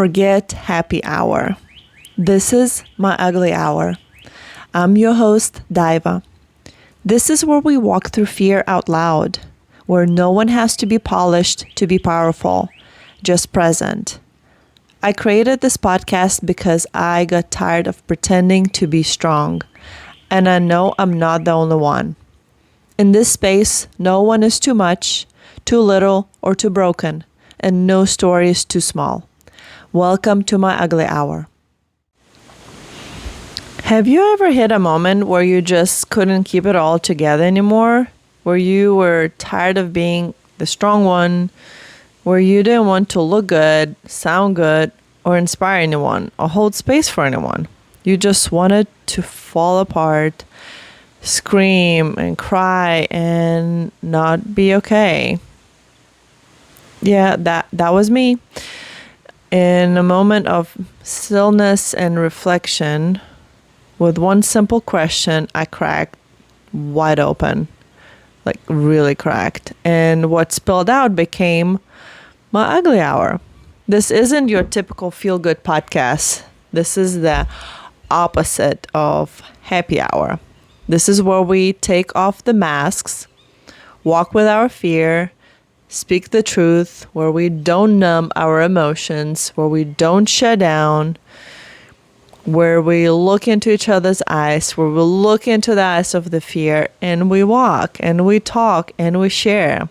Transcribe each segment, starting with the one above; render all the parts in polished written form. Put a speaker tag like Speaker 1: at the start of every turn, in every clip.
Speaker 1: Forget happy hour. This is my ugly hour. I'm your host, Daiva. This is where we walk through fear out loud, where no one has to be polished to be powerful, just present. I created this podcast because I got tired of pretending to be strong, and I know I'm not the only one. In this space, no one is too much, too little, or too broken, and no story is too small. Welcome to my ugly hour. Have you ever hit a moment where you just couldn't keep it all together anymore? Where you were tired of being the strong one? Where you didn't want to look good, sound good, or inspire anyone, or hold space for anyone? You just wanted to fall apart, scream and cry, and not be okay. Yeah, that was me. In a moment of stillness and reflection, with one simple question, I cracked wide open, like really cracked. And what spilled out became my ugly hour. This isn't your typical feel-good podcast. This is the opposite of happy hour. This is where we take off the masks, walk with our fear, speak the truth, where we don't numb our emotions, where we don't shut down, where we look into each other's eyes, where we look into the eyes of the fear, and we walk, and we talk, and we share.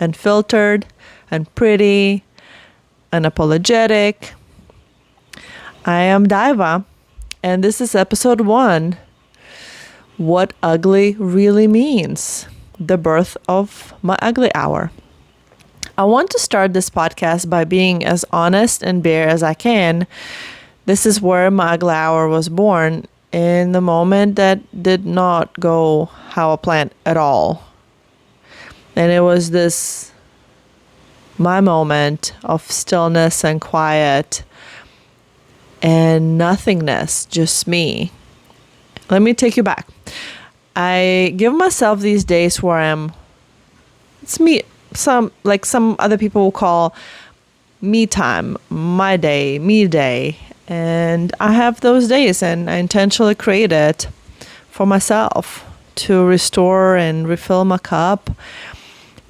Speaker 1: Unfiltered, and pretty, unapologetic. I am Daiva, and this is episode 1. What ugly really means. The birth of my ugly hour. I want to start this podcast by being as honest and bare as I can. This is where my ugly hour was born, in the moment that did not go how I planned at all. And it was my moment of stillness and quiet and nothingness, just me. Let me take you back. I give myself these days where it's me. Some other people will call me time, my day, me day. And I have those days, and I intentionally create it for myself to restore and refill my cup.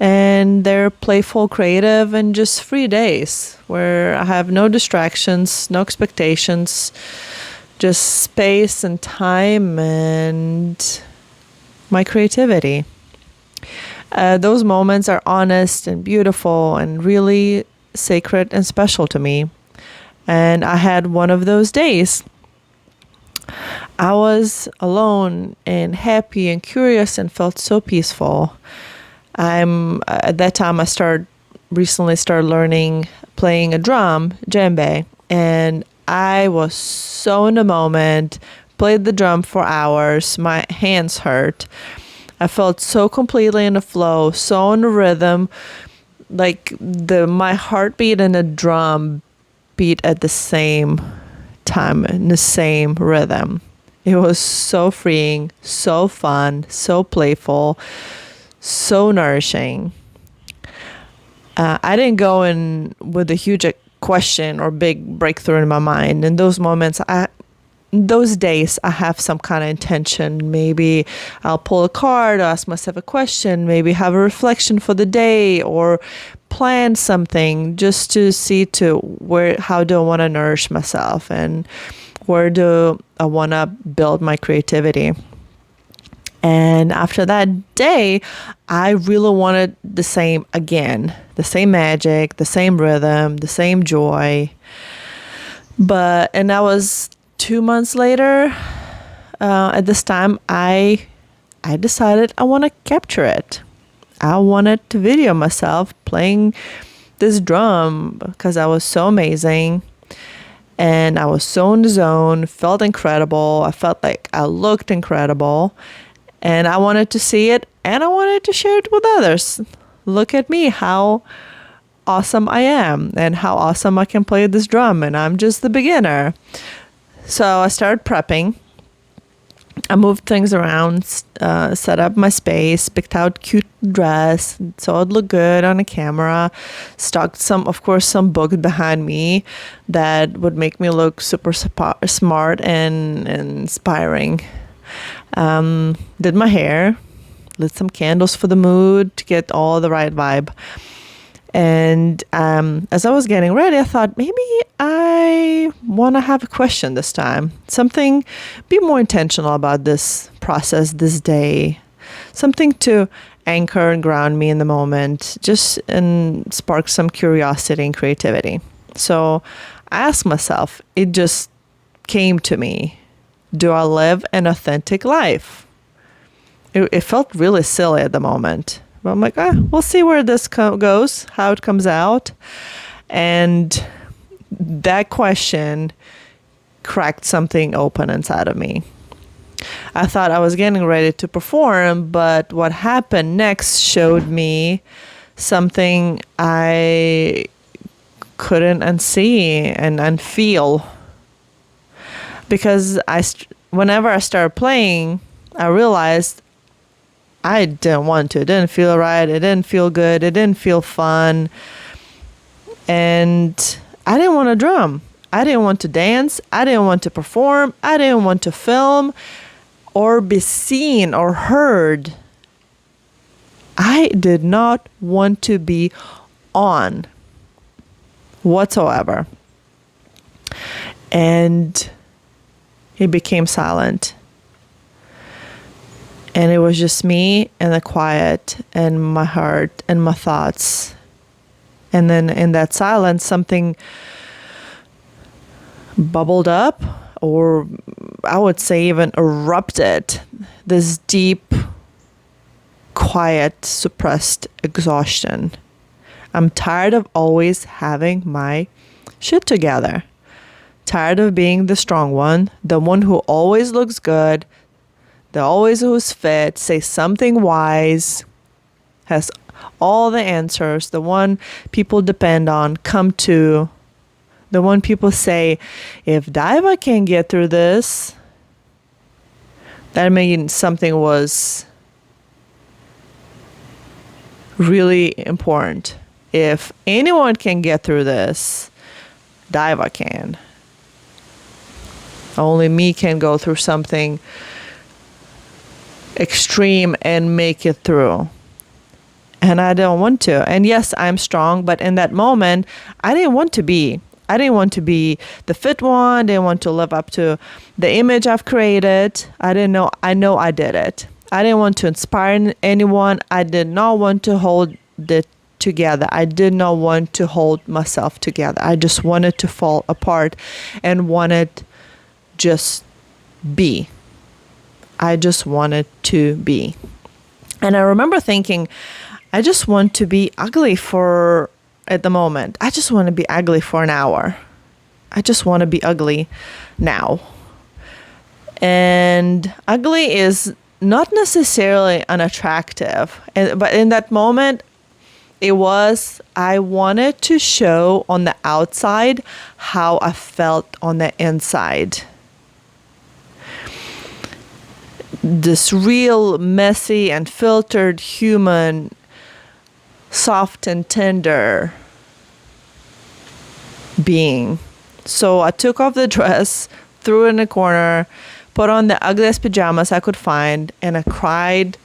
Speaker 1: And they're playful, creative, and just free days where I have no distractions, no expectations, just space and time and my creativity. Those moments are honest and beautiful and really sacred and special to me. And I had one of those days. I was alone and happy and curious and felt so peaceful. At that time I recently started learning playing a drum, djembe, and I was so in the moment, played the drum for hours, my hands hurt. I felt so completely in the flow, so in the rhythm, like my heartbeat and the drum beat at the same time, in the same rhythm. It was so freeing, so fun, so playful, so nourishing. I didn't go in with a huge question or big breakthrough in my mind. In those moments, those days, I have some kind of intention. Maybe I'll pull a card or ask myself a question, maybe have a reflection for the day or plan something just to see how do I want to nourish myself and where do I want to build my creativity. And after that day, I really wanted the same again, the same magic, the same rhythm, the same joy. And that was 2 months later. At this time, I decided I want to capture it. I wanted to video myself playing this drum because I was so amazing. And I was so in the zone, felt incredible. I felt like I looked incredible. And I wanted to see it, and I wanted to share it with others. Look at me, how awesome I am, and how awesome I can play this drum, and I'm just the beginner. So I started prepping. I moved things around, set up my space, picked out cute dress, so it looked good on a camera, stuck some book behind me that would make me look super smart and inspiring. Did my hair, lit some candles for the mood to get all the right vibe. And as I was getting ready, I thought maybe I want to have a question this time. Be more intentional about this process, this day. Something to anchor and ground me in the moment, and spark some curiosity and creativity. So I asked myself, it just came to me. Do I live an authentic life? It felt really silly at the moment. But I'm like, we'll see where this goes, how it comes out. And that question cracked something open inside of me. I thought I was getting ready to perform, but what happened next showed me something I couldn't unsee and unfeel. Because whenever I started playing, I realized I didn't want to. It didn't feel right. It didn't feel good. It didn't feel fun. And I didn't want to drum. I didn't want to dance. I didn't want to perform. I didn't want to film or be seen or heard. I did not want to be on whatsoever. And he became silent. And it was just me and the quiet and my heart and my thoughts. And then in that silence, something bubbled up, or I would say even erupted. This deep, quiet, suppressed exhaustion. I'm tired of always having my shit together. Tired of being the strong one, the one who always looks good, the always who's fit, says something wise, has all the answers, the one people depend on, come to, the one people say, if Diva can get through this, that means something was really important. If anyone can get through this, Diva can. Only me can go through something extreme and make it through. And I don't want to. And yes, I'm strong, but in that moment, I didn't want to be the fit one. I didn't want to live up to the image I've created. I know I did it. I didn't want to inspire anyone. I did not want to hold it together. I did not want to hold myself together. I just wanted to fall apart and wanted just be. I just wanted to be. And I remember thinking, I just want to be ugly at the moment. I just want to be ugly for an hour. I just want to be ugly now. And ugly is not necessarily unattractive. But in that moment, I wanted to show on the outside how I felt on the inside. This real messy and filtered human, soft and tender being. So I took off the dress, threw it in a corner, put on the ugliest pajamas I could find, and I cried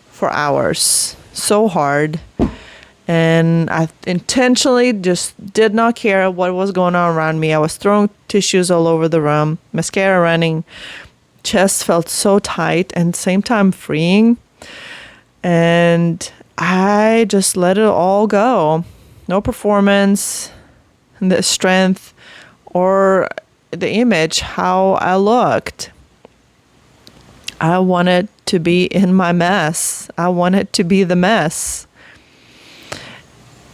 Speaker 1: for hours. So hard. And I intentionally just did not care what was going on around me. I was throwing tissues all over the room, mascara running. Chest felt so tight and same time freeing. And I just let it all go. No performance, the strength, or the image, how I looked. I wanted to be in my mess. I wanted to be the mess.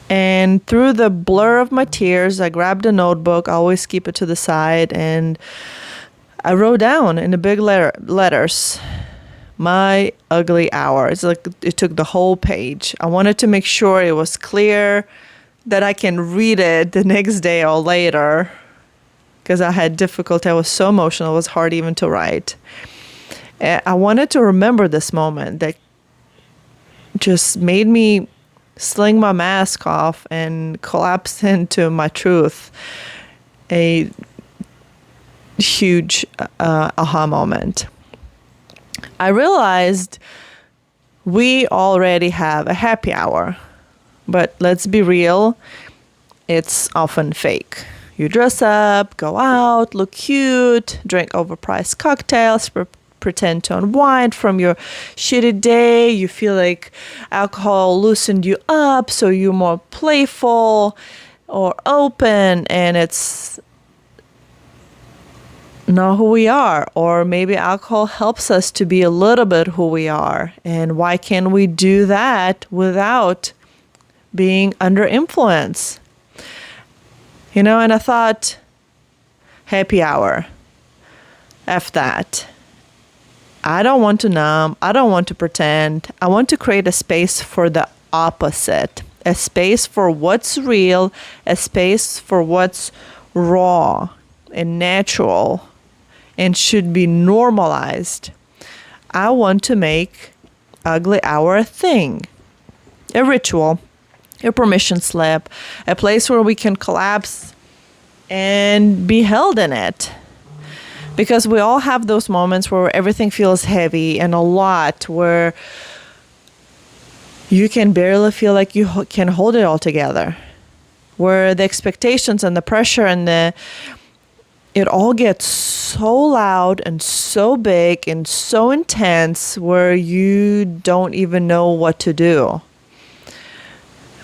Speaker 1: And through the blur of my tears, I grabbed a notebook. I always keep it to the side, and I wrote down in the big letters, my ugly hour. It's like it took the whole page. I wanted to make sure it was clear that I can read it the next day or later, because I had difficulty. I was so emotional. It was hard even to write. I wanted to remember this moment that just made me sling my mask off and collapse into my truth. A huge aha moment. I realized we already have a happy hour, but let's be real, it's often fake. You dress up, go out, look cute, drink overpriced cocktails, pretend to unwind from your shitty day. You feel like alcohol loosened you up, so you're more playful or open, and it's not who we are. Or maybe alcohol helps us to be a little bit who we are. And why can't we do that without being under influence? And I thought, happy hour. F that. I don't want to numb. I don't want to pretend. I want to create a space for the opposite. A space for what's real. A space for what's raw and natural and should be normalized. I want to make ugly hour a thing. A ritual. A permission slip, a place where we can collapse and be held in it. Because we all have those moments where everything feels heavy and a lot, where you can barely feel like you can hold it all together. Where the expectations and the pressure and it all gets so loud and so big and so intense where you don't even know what to do.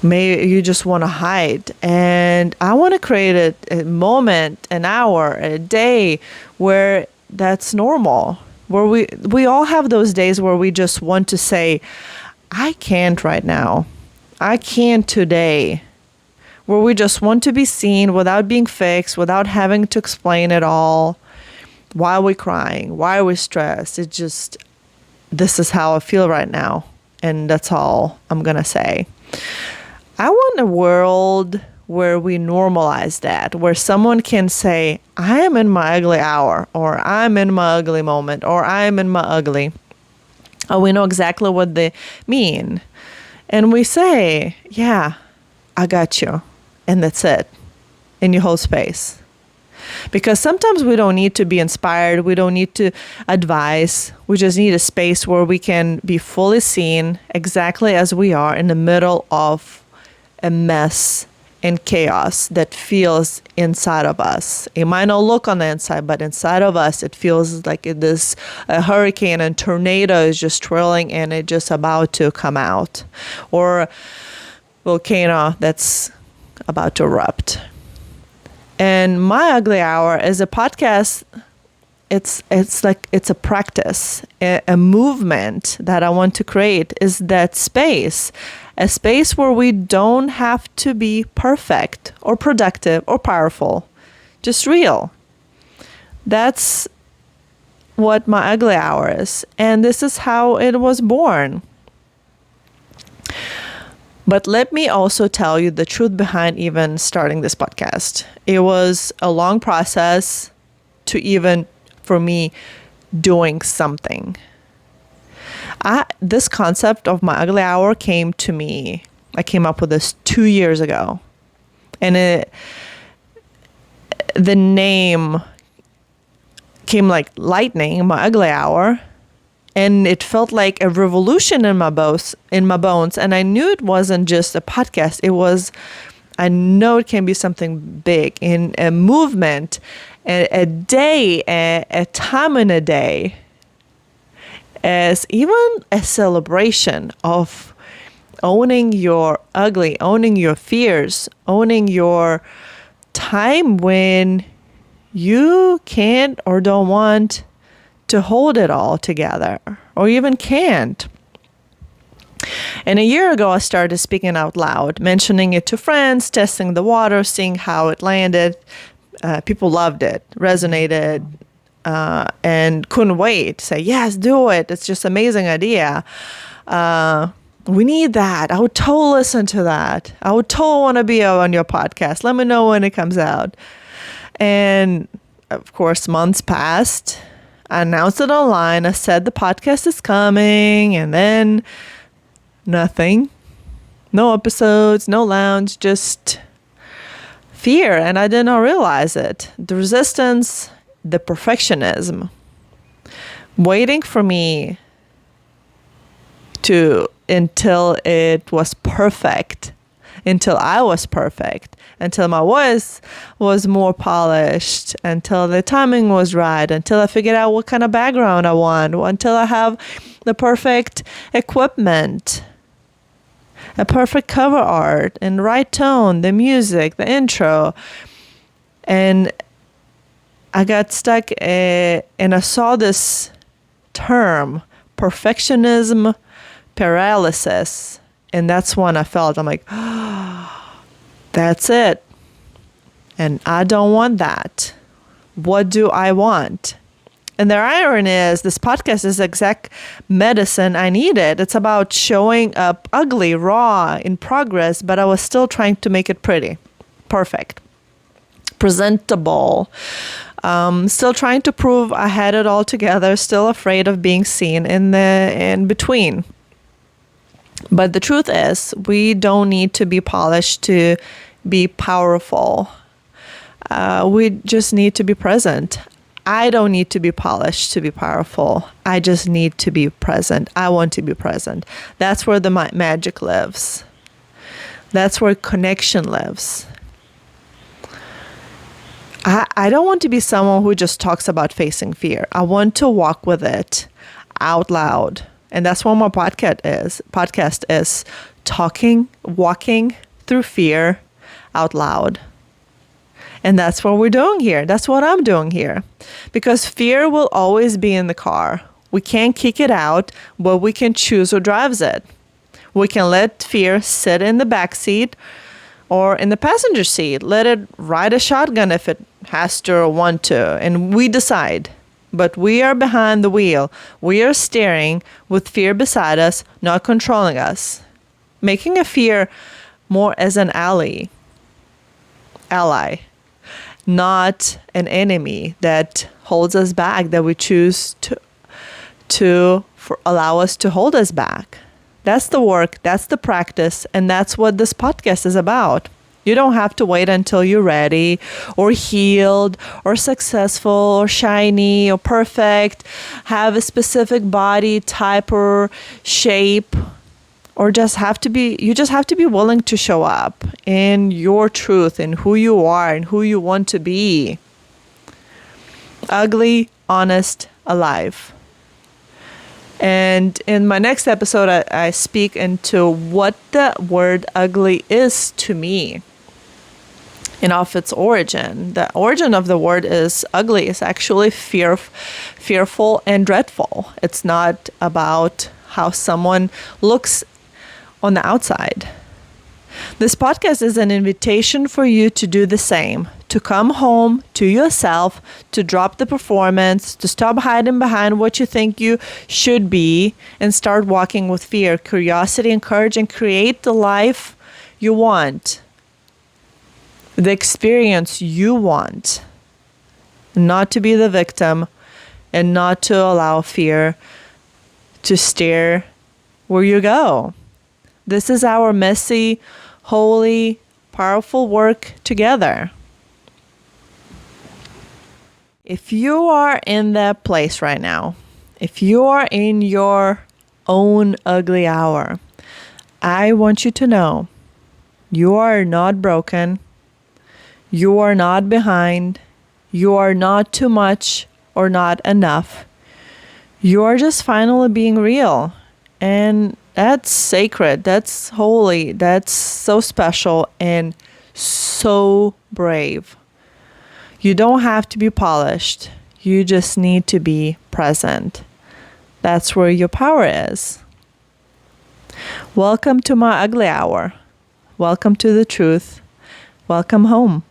Speaker 1: Maybe you just want to hide. And I want to create a moment, an hour, a day where that's normal. Where we all have those days where we just want to say, I can't right now. I can't today. Where we just want to be seen without being fixed, without having to explain it all. Why are we crying? Why are we stressed? It's just, this is how I feel right now. And that's all I'm going to say. I want a world where we normalize that, where someone can say, I am in my ugly hour, or I'm in my ugly moment, or I'm in my ugly. Oh, we know exactly what they mean. And we say, yeah, I got you. And that's it. And you hold space. Because sometimes we don't need to be inspired. We don't need to advise. We just need a space where we can be fully seen exactly as we are in the middle of a mess and chaos that feels inside of us. It might not look on the inside, but inside of us, it feels like a hurricane and tornado is just twirling and it's just about to come out. Or a volcano that's about to erupt. And My Ugly Hour is a podcast. It's a practice, a movement that I want to create is that space. A space where we don't have to be perfect or productive or powerful, just real. That's what My Ugly Hour is. And this is how it was born. But let me also tell you the truth behind even starting this podcast. It was a long process to even, for me, doing something. This concept of My Ugly Hour came to me. I came up with this 2 years ago. And the name came like lightning, My Ugly Hour. And it felt like a revolution in my bones. And I knew it wasn't just a podcast. I know it can be something big in a movement, a day, a time in a day. As even a celebration of owning your ugly, owning your fears, owning your time when you can't or don't want to hold it all together, or even can't. And a year ago, I started speaking out loud, mentioning it to friends, testing the water, seeing how it landed. People loved it, resonated, and couldn't wait to say, yes, do it. It's just an amazing idea. We need that. I would totally listen to that. I would totally want to be on your podcast. Let me know when it comes out. And of course, months passed. I announced it online. I said the podcast is coming, and then nothing. No episodes, no lounge, just fear. And I did not realize it. The resistance, the perfectionism, waiting for me until it was perfect, until I was perfect, until my voice was more polished, until the timing was right, until I figured out what kind of background I want, until I have the perfect equipment, a perfect cover art, and right tone, the music, the intro. And I got stuck and I saw this term, perfectionism paralysis. And that's when I felt, I'm like, that's it. And I don't want that. What do I want? And the irony is this podcast is exact medicine I needed. It's about showing up ugly, raw, in progress, but I was still trying to make it pretty, perfect, presentable. Still trying to prove I had it all together, still afraid of being seen in between. But the truth is, we don't need to be polished to be powerful. We just need to be present. I don't need to be polished to be powerful. I just need to be present. I want to be present. That's where the magic lives. That's where connection lives. I don't want to be someone who just talks about facing fear. I want to walk with it out loud. And that's what my podcast is walking through fear out loud. And that's what we're doing here. That's what I'm doing here. Because fear will always be in the car. We can't kick it out, but we can choose who drives it. We can let fear sit in the back seat or in the passenger seat. Let it ride a shotgun if it has to or want to. And we decide. But we are behind the wheel. We are steering with fear beside us, not controlling us. Making a fear more as an ally, not an enemy that holds us back, that we choose to allow us to hold us back. That's the work, that's the practice, and that's what this podcast is about. You don't have to wait until you're ready or healed or successful or shiny or perfect, have a specific body type or shape, or you just have to be willing to show up in your truth and who you are and who you want to be. Ugly, honest, alive. And in my next episode, I speak into what the word ugly is to me. And of its origin. The origin of the word is ugly is actually fearful and dreadful. It's not about how someone looks on the outside. This podcast is an invitation for you to do the same, to come home to yourself, to drop the performance, to stop hiding behind what you think you should be, and start walking with fear, curiosity, and courage, and create the life you want. The experience you want, not to be the victim and not to allow fear to steer where you go. This is our messy, holy, powerful work together. If you are in that place right now, if you are in your own ugly hour, I want you to know you are not broken. You are not behind. You are not too much or not enough. You are just finally being real. And that's sacred. That's holy. That's so special and so brave. You don't have to be polished. You just need to be present. That's where your power is. Welcome to my ugly hour. Welcome to the truth. Welcome home.